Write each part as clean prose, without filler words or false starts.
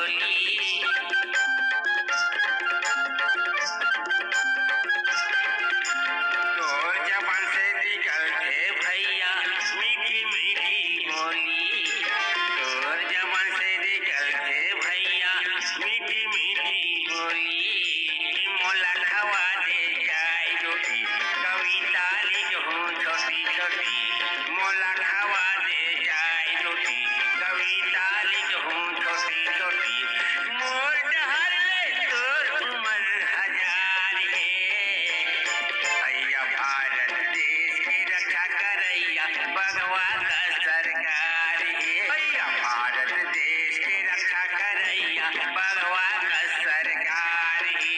बोली। तोर जबान से निकलते भैया मीठी मीठी बोली। तोर जबान से निकलते भैया मीठी मीठी बोली। मोला खवा दे जाए रोटी कविता लिखूं छोटी छोटी। मोला खवा दे जाए रोटी कविता लिखूं छोटी छोटी। मोर डहर ले तोर उमर हजार है। भैया भारत देश की रक्षा करैया भगवा का सरकार है। भैया भारत देश की रक्षा करैया भगवा का सरकार है।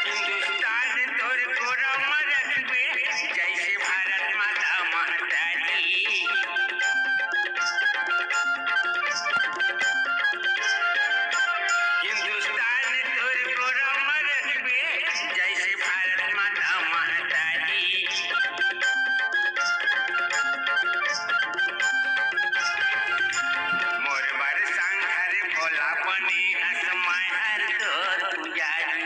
हिंदुस्तान तोर गोरम रखबे जैसे भारत माता महतारी। हिंदुस्तान तोर गोरम रखबे जैसे भारत माता महतारी। मोर बर शंकर भोला बने हसमाय हर तोर पुजारी।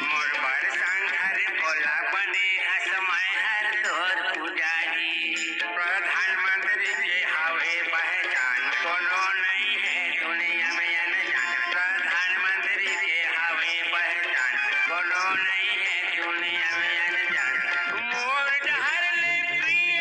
मोर बर शंकर भोला बने हसमाय हर तोर पुजारी। प्रधानमंत्री के हावे पहचान कोनो नहीं है दुनिया में अनजान। प्रधानमंत्री के हावे पहचान कोनो नहीं है दुनिया में अनजान। मोर डहर ले प्रिय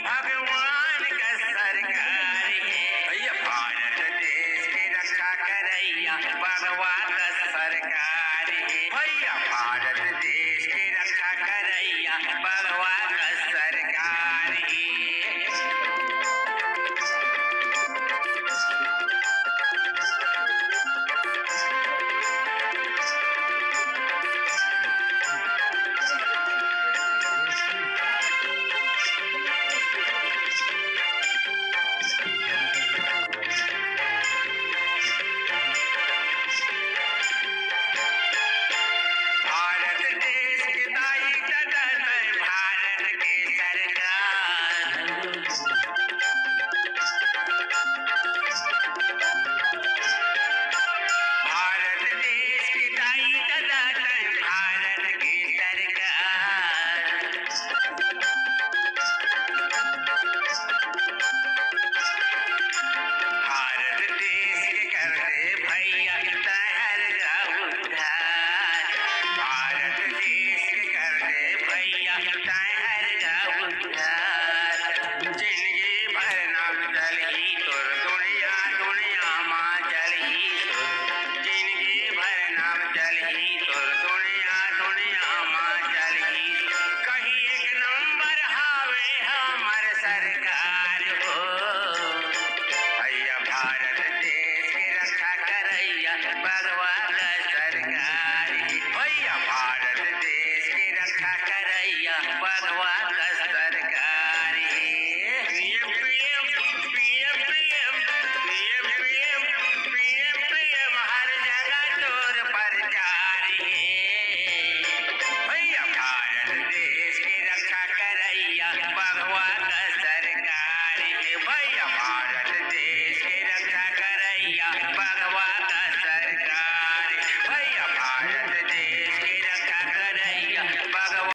भगवान का सरकार है। भैया भारत देश की रक्षा करैया भगवा का सरकार है। भैया भारत देश की रक्षा करैया भगवा का सरकार है। भारत देश की दाई ददन भारत की सरकार। भारत देश की दाई ददन भारत की सरकार। भारत देश के कर दे भैया तहर का उद्धार। भारत देश के कर दे भैया तहर का उद्धार। जिंदगी भर नाम चलही तोर दुनिया दुनिया माँ चलही तोर। जिंदगी भर नाम चलही तोर दुनिया दुनिया माँ चलही। कहीं एक नंबर हावे हमर सरकार हो। भैया भारत देश की रक्षा करैया भगवा का सरकार है। भैया भारत देश की रक्षा करैया भगवा